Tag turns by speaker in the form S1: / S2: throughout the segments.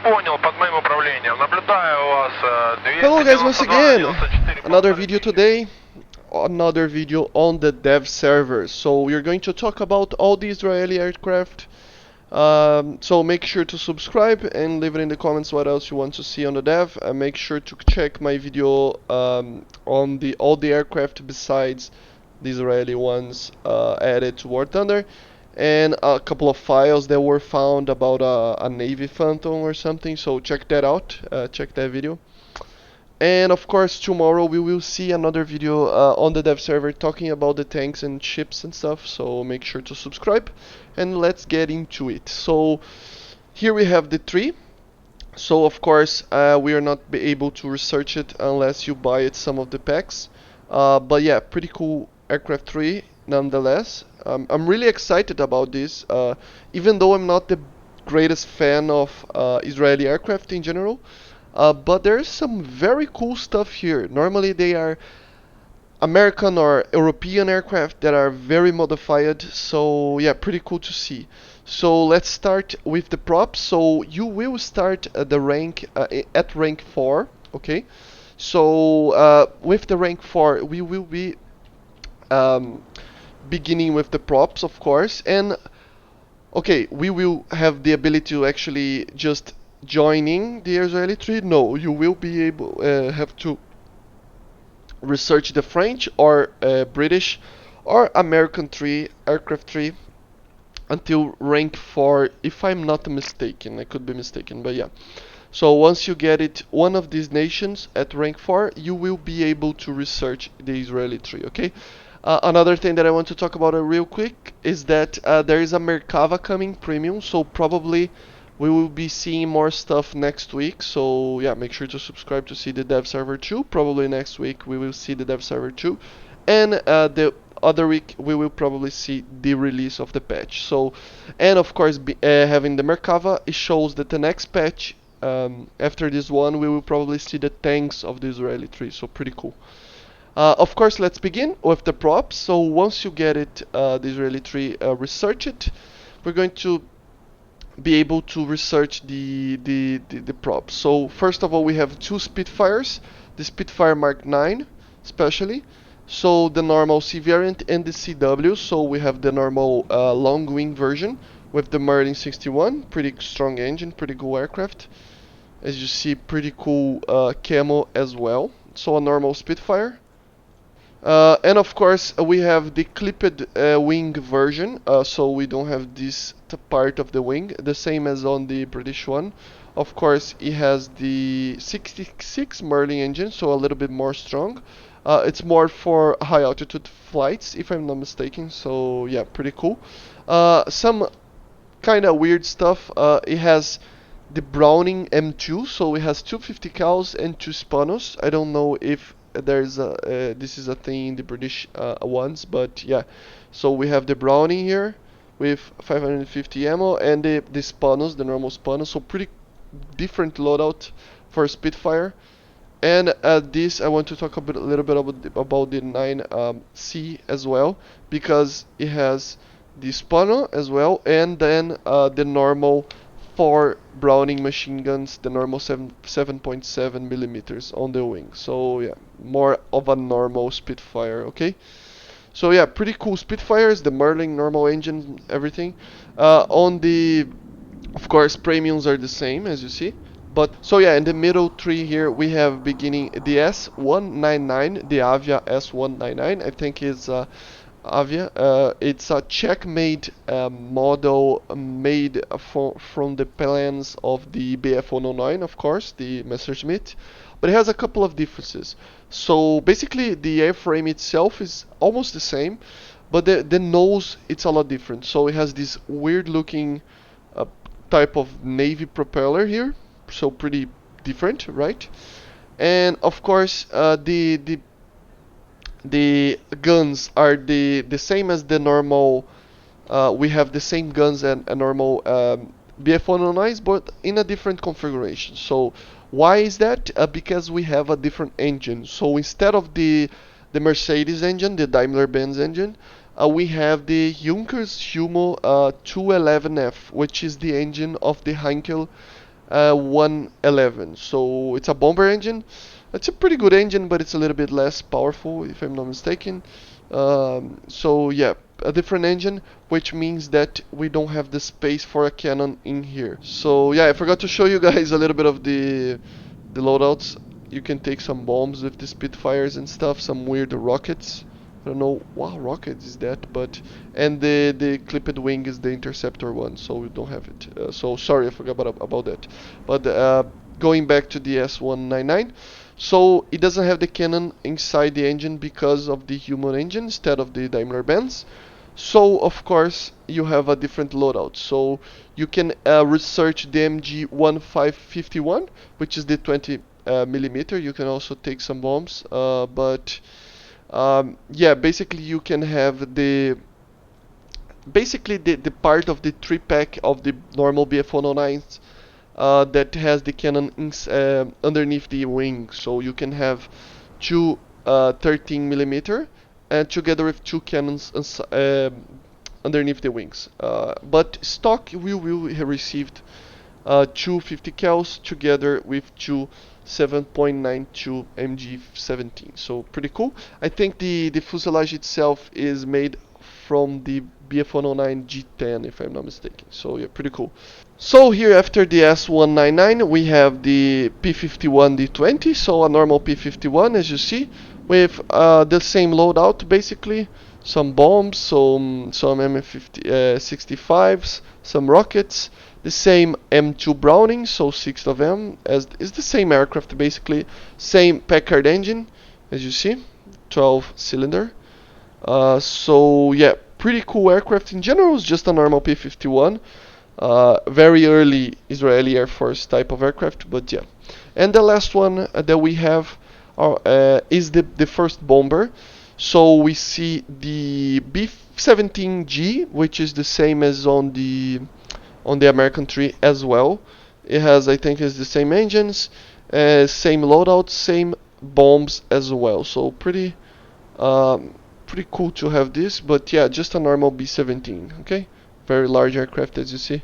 S1: Понял, под моим управлением. Наблюдаю вас.
S2: Hello guys, once again,
S1: 294
S2: another video today, another video on the dev server. So we're going to talk about all the Israeli aircraft. So make sure to subscribe and leave it in the comments what else you want to see on the dev. Make sure to check my video on all the aircraft besides the Israeli ones added to War Thunder, and a couple of files that were found about a Navy Phantom or something. So check that out. Check that video. And of course tomorrow we will see another video on the dev server talking about the tanks and ships and stuff, so make sure to subscribe and let's get into it. So here we have the tree. So of course we are not be able to research it unless you buy it some of the packs, but yeah, pretty cool aircraft tree nonetheless. I'm really excited about this, even though I'm not the greatest fan of Israeli aircraft in general. But there's some very cool stuff here. Normally they are American or European aircraft that are very modified, so yeah, pretty cool to see. So let's start with the props. So you will start the rank at rank 4, okay? So with the rank 4 we will be beginning with the props, of course, and okay, we will have the ability to actually just joining the Israeli tree. No, you will be able have to research the French or British or American tree, aircraft tree, until rank 4, if I'm not mistaken. I could be mistaken, but yeah. So once you get it, one of these nations at rank 4, you will be able to research the Israeli tree, okay? Another thing that I want to talk about real quick is that there is a Merkava coming premium, so probably we will be seeing more stuff next week. So yeah, make sure to subscribe to see the dev server 2. Probably next week we will see the dev server 2, and the other week we will probably see the release of the patch. So, and of course having the Merkava, it shows that the next patch after this one we will probably see the tanks of the Israeli tree, so pretty cool. Of course, let's begin with the props. So once you get it, the Israeli tree, research it, we're going to be able to research the props. So first of all, we have two Spitfires, the Spitfire Mark 9 especially, so the normal C variant and the CW. So we have the normal long wing version with the Merlin 61, pretty strong engine, pretty cool aircraft. As you see, pretty cool camo as well. So a normal Spitfire. And of course we have the clipped wing version, so we don't have this part of the wing, the same as on the British one. Of course it has the 66 Merlin engine, so a little bit more strong. It's more for high altitude flights if I'm not mistaken, so yeah, pretty cool. Some kind of weird stuff. It has the Browning M2, so it has 250 cals and 2 Spanos. I don't know if there's a this is a thing in the British ones, but yeah. So we have the Browning here with 550 ammo and the Spanos, the normal Spanos. So pretty different loadout for Spitfire. And this I want to talk a little bit about the 9C as well, because it has the Spano as well, and then the normal 4 Browning machine guns, the normal 7.7 millimeters on the wing. So yeah, more of a normal Spitfire, okay? So yeah, pretty cool Spitfires, the Merlin normal engine, everything. On the, of course, premiums are the same as you see. But so yeah, in the middle tree here we have beginning the S-199, the Avia S-199. I think it's Avia. It's a Czech-made model made from the plans of the BF-109, of course, the Messerschmitt, but it has a couple of differences. So basically the airframe itself is almost the same, but the nose, it's a lot different. So it has this weird looking type of navy propeller here, so pretty different, right? And of course the guns are the same as the normal. We have the same guns and a normal BF-109s, but in a different configuration. So why is that? Because we have a different engine. So instead of the Mercedes engine, the Daimler-Benz engine, we have the Junkers Humo 211F, which is the engine of the Heinkel 111. So it's a bomber engine. It's a pretty good engine, but it's a little bit less powerful, if I'm not mistaken. So yeah, a different engine, which means that we don't have the space for a cannon in here. So yeah, I forgot to show you guys a little bit of the loadouts. You can take some bombs with the Spitfires and stuff, some weird rockets. I don't know what rocket is that, but and the clipped wing is the interceptor one, so we don't have it. So sorry, I forgot about that. But going back to the S-199, so it doesn't have the cannon inside the engine because of the human engine instead of the Daimler-Benz. So of course you have a different loadout. So you can research the MG1551, which is the 20 millimeter. You can also take some bombs, but yeah, basically you can have the part of the three-pack of the normal BF-109s that has the cannon underneath the wing. So you can have two 13 millimeter and together with two cannons underneath the wings. But stock we will have received two 50 cals together with two 7.92 MG17. So pretty cool. I think the fuselage itself is made from the BF-109 G10, if I'm not mistaken. So yeah, pretty cool. So here after the S-199 we have the P-51D20, so a normal P-51 as you see, with the same loadout basically, some bombs, some M65s, some rockets, the same M2 Browning, so 6 of them, as is the same aircraft basically, same Packard engine as you see, 12 cylinder. So yeah, pretty cool aircraft in general. It's just a normal P-51. Very early Israeli Air Force type of aircraft, but yeah. And the last one that we have is the first bomber. So we see the B-17G, which is the same as on the American tree as well. It has, I think, is the same engines, same loadout, same bombs as well. So pretty cool to have this. But yeah, just a normal B-17. Okay. Very large aircraft as you see,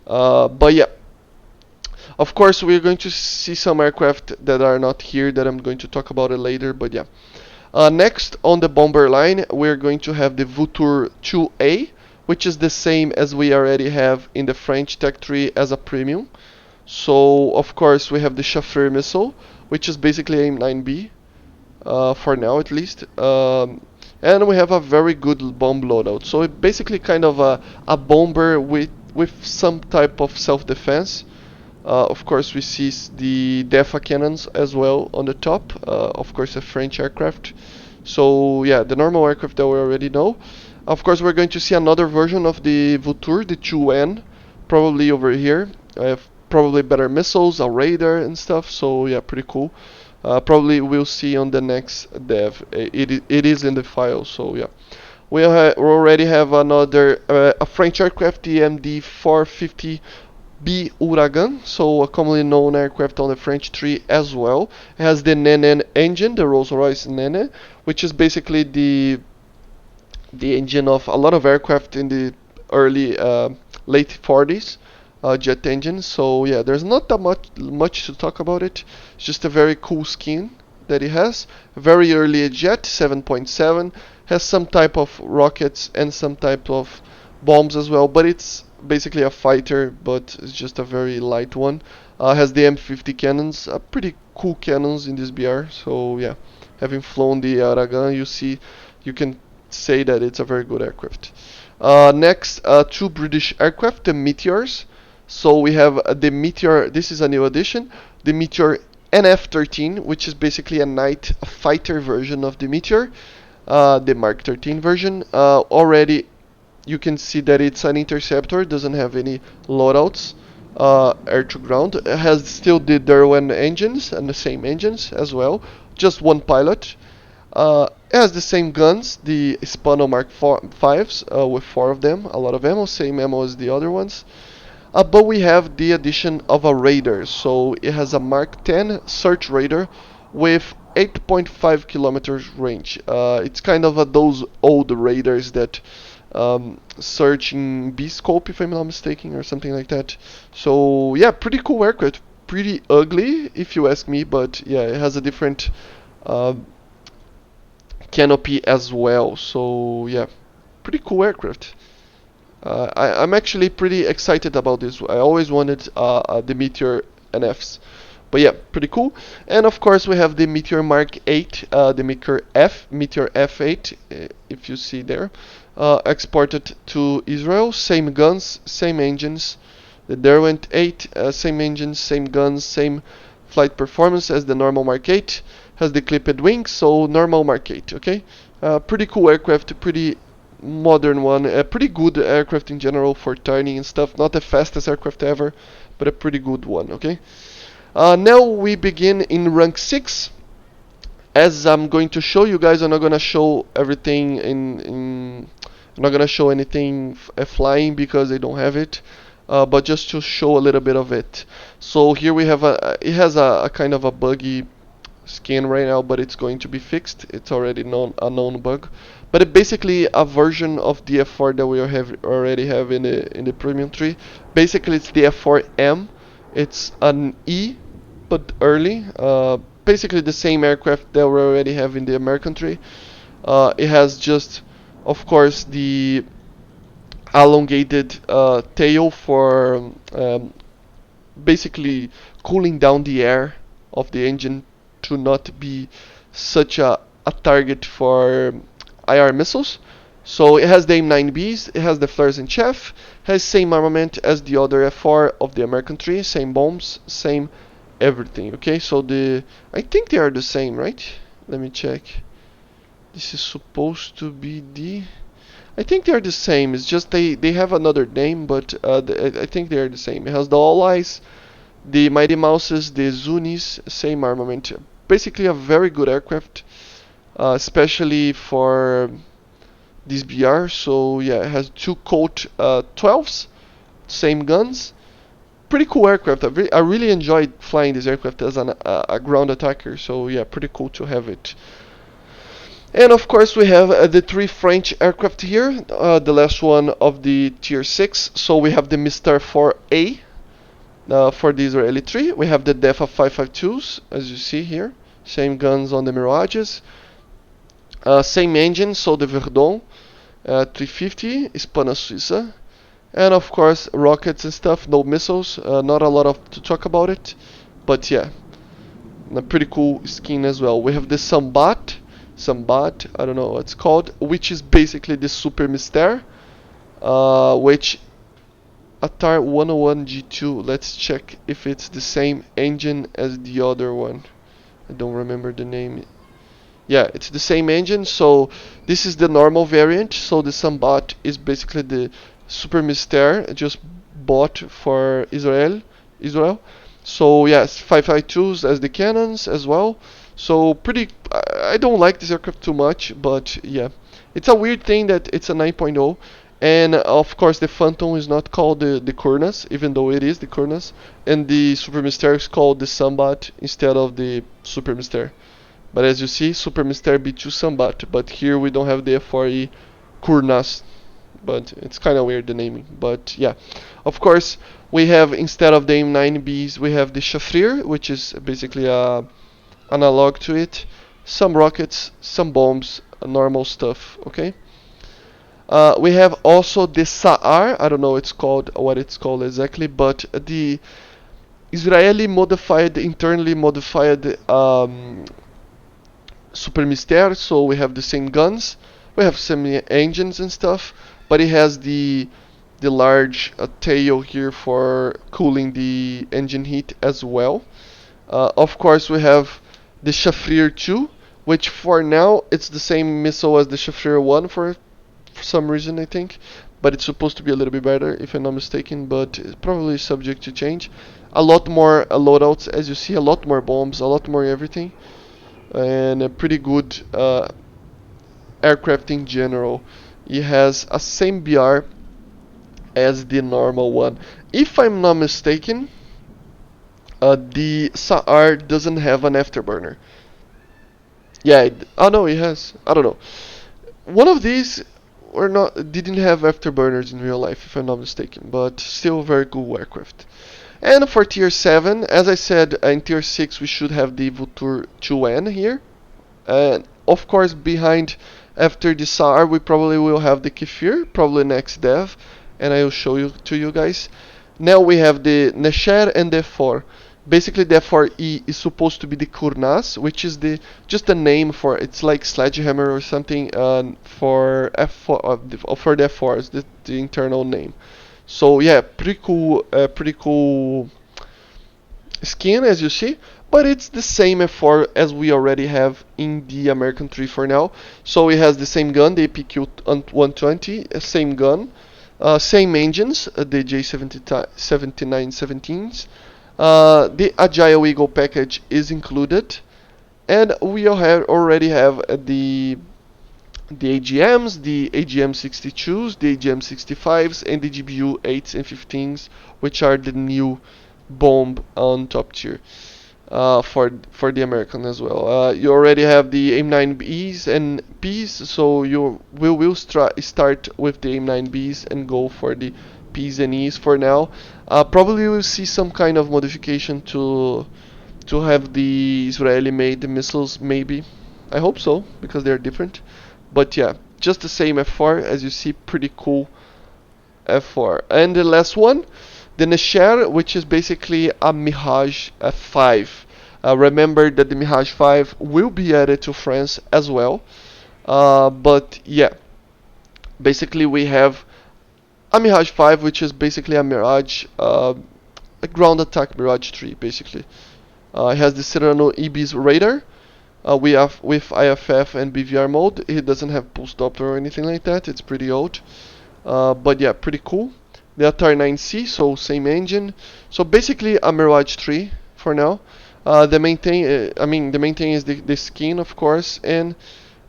S2: but yeah, of course we're going to see some aircraft that are not here that I'm going to talk about it later, but yeah. Next on the bomber line we're going to have the Vautour IIA, which is the same as we already have in the French Tech Tree as a premium. So of course we have the Chaffeur missile, which is basically AIM-9B, for now at least. And we have a very good bomb loadout. So it basically kind of a bomber with some type of self-defense. Of course we see the DEFA cannons as well on the top. Of course a French aircraft. So yeah, the normal aircraft that we already know. Of course we're going to see another version of the Vautour, the 2N, probably over here. Probably better missiles, a radar and stuff. So yeah, pretty cool. Probably we'll see on the next dev. It is in the file, so yeah. We already have another a French aircraft, the MD450B Ouragan, so a commonly known aircraft on the French tree as well. It has the Nene engine, the Rolls-Royce Nene, which is basically the engine of a lot of aircraft in the early late 40s. Jet engine. So yeah, there's not that much to talk about it. It's just a very cool skin that it has. Very early jet, 7.7, has some type of rockets and some type of bombs as well, but it's basically a fighter, but it's just a very light one. Has the M50 cannons, pretty cool cannons in this BR. So yeah, having flown the Ouragan, you can say that it's a very good aircraft. Next, two British aircraft, the Meteors. So we have the Meteor, this is a new addition, the Meteor NF-13, which is basically a night fighter version of the Meteor, the Mark 13 version. Already you can see that it's an interceptor, doesn't have any loadouts, air to ground. It has still the Derwent engines and the same engines as well, just one pilot. It has the same guns, the Hispano Mark 5s, with 4 of them, a lot of ammo, same ammo as the other ones. But we have the addition of a radar, so it has a Mark 10 search radar with 8.5 kilometers range. It's kind of those old radars that searching B scope, if I'm not mistaken, or something like that. So yeah, pretty cool aircraft. Pretty ugly, if you ask me, but yeah, it has a different uh, canopy as well. So yeah, pretty cool aircraft. I'm actually pretty excited about this. I always wanted the Meteor NFs. But yeah, pretty cool. And of course we have the Meteor Mark 8, the Meteor F8, if you see there, exported to Israel. Same guns, same engines. The Derwent 8, same engines, same guns, same flight performance as the normal Mark 8. Has the clipped wings, so normal Mark 8. Okay, pretty cool aircraft, pretty modern one, a pretty good aircraft in general for turning and stuff. Not the fastest aircraft ever, but a pretty good one. Okay. Now we begin in rank 6. As I'm going to show you guys, I'm not gonna show everything I'm not gonna show anything flying because they don't have it, but just to show a little bit of it. So here we have it has a kind of a buggy skin right now, but it's going to be fixed. It's already a known bug, but it basically a version of the F4 that we already have in the premium tree. Basically, it's the F4M. It's an E, but early. Basically the same aircraft that we already have in the American tree. It has just, of course, the elongated tail for basically cooling down the air of the engine to not be such a target for IR missiles. So it has the AIM-9Bs, it has the flares and chaff, has same armament as the other F4 of the American tree, same bombs, same everything. Okay, so I think they are the same, right? Let me check. This is supposed to be I think they are the same. It's just they have another name, but I think they are the same. It has the All Eyes, the Mighty Mouses, the Zunis, same armament. Basically a very good aircraft, especially for this BR. So yeah, it has two Colt 12s, same guns. Pretty cool aircraft. I really enjoyed flying this aircraft as a ground attacker. So yeah, pretty cool to have it. And of course we have the three French aircraft here, the last one of the tier 6. So we have the Mystere IVA for the Israeli 3. We have the DEFA 552s, as you see here. Same guns on the Mirages. Same engine, so the Verdon 350, Hispana Suiza. And of course rockets and stuff, no missiles, not a lot to talk about it. But yeah, a pretty cool skin as well. We have the Sambad, I don't know what it's called, which is basically the Super Mystere, which Atar 101 G2. Let's check if it's the same engine as the other one. I don't remember the name. Yeah, it's the same engine. So this is the normal variant. So the Sambad is basically the Super Mystere just bought for Israel. So yes, 552s as the cannons as well. So pretty. I don't like this aircraft too much, but yeah, it's a weird thing that it's a 9.0, and of course the Phantom is not called the Kurnass, even though it is the Kurnass, and the Super Mystere is called the Sambad instead of the Super Mystere. But as you see, Super Mystere B2 Sambad, but here we don't have the F4E Kurnass, but it's kind of weird the naming. But yeah, of course we have, instead of the AIM-9Bs, we have the Shafrir, which is basically a analog to it. Some rockets, some bombs, normal stuff. Okay. We have also the Sa'ar. I don't know what it's called exactly, but the Israeli modified, internally modified Super Mystere. So we have the same guns, we have some engines and stuff, but it has the large tail here for cooling the engine heat as well. Of course, we have the Shafrir 2, which for now it's the same missile as the Shafrir 1 for some reason, I think, but it's supposed to be a little bit better if I'm not mistaken, but it's probably subject to change. A lot more loadouts, as you see, a lot more bombs, a lot more everything, and a pretty good aircraft in general. It has a same BR as the normal one. If I'm not mistaken, the Sa'ar doesn't have an afterburner. Yeah, oh no, it has. I don't know. One of these were not didn't have afterburners in real life, if I'm not mistaken, but still very cool aircraft. And for tier 7, as I said, in tier 6 we should have the Vautour IIA here. And of course, behind, after the SAR, we probably will have the Kefir, probably next dev, and I will show you to you guys. Now we have the Nesher and the F4. Basically, the F4E is supposed to be the Kurnass, which is the just a name for, it's like sledgehammer or something, for F4 for the F4s, the internal name. So yeah, pretty cool skin, as you see, but it's the same F4 as we already have in the American 3 for now. So it has the same gun, the APQ 120, same gun, same engines, the J7917s. The Agile Eagle package is included, and we already have the AGMs, the AGM62s, the AGM65s, and the GBU 8s and 15s, which are the new bomb on top tier for the American as well. You already have the AIM-9Bs and Ps, so we will start with the AIM-9Bs and go for the Ps and Es for now. Probably we'll see some kind of modification to have the Israeli-made missiles, maybe. I hope so, because they're different. But yeah, just the same F4, as you see, pretty cool F4. And the last one, the Nesher, which is basically a Mirage F5. Remember that the Mirage 5 will be added to France as well. But yeah, basically we have a Mirage 5, which is basically a Mirage, a ground attack Mirage 3, basically. It has the Cyrano Ibis radar. We have with IFF and BVR mode. It doesn't have pulse Doppler or anything like that. It's pretty old, but yeah, pretty cool. The Atari 9C, so same engine. So basically a Mirage 3 for now. The main thing is the skin, of course, and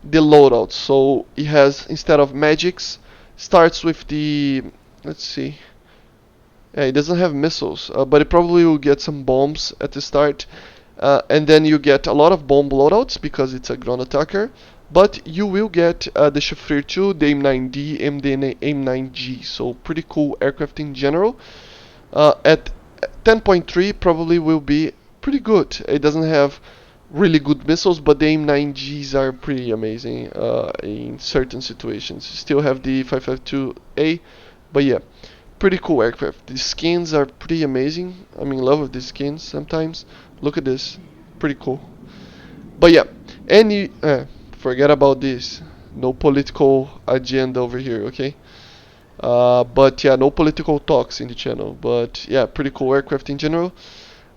S2: the loadout. So it has, instead of magics, starts with the, let's see. Yeah, it doesn't have missiles, but it probably will get some bombs at the start. And then you get a lot of bomb loadouts because it's a ground attacker, but you will get the Shafir 2, the AIM-9D, and the AIM-9G, so pretty cool aircraft in general. At 10.3 probably will be pretty good. It doesn't have really good missiles, but the AIM-9Gs are pretty amazing in certain situations. Still have the 552A, but yeah, pretty cool aircraft. The skins are pretty amazing. I'm in love with the skins sometimes. Look at this, pretty cool. But yeah, forget about this. No political agenda over here, okay? But yeah, no political talks in the channel. But yeah, pretty cool aircraft in general.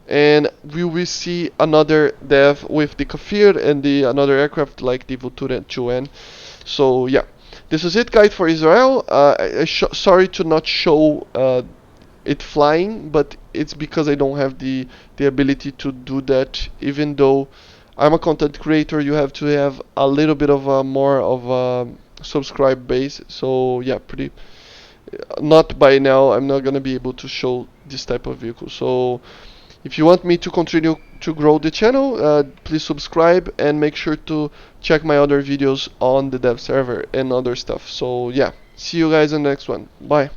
S2: And we will see another dev with the Kafir and another aircraft like the Vautour IIA. So yeah, this is it, guys, for Israel. Sorry to not show it flying, but it's because I don't have the ability to do that. Even though I'm a content creator, you have to have a little bit of more of a subscribe base. So yeah, not by now. I'm not gonna be able to show this type of vehicle. So if you want me to continue to grow the channel, please subscribe and make sure to check my other videos on the dev server and other stuff. So yeah, see you guys in the next one. Bye.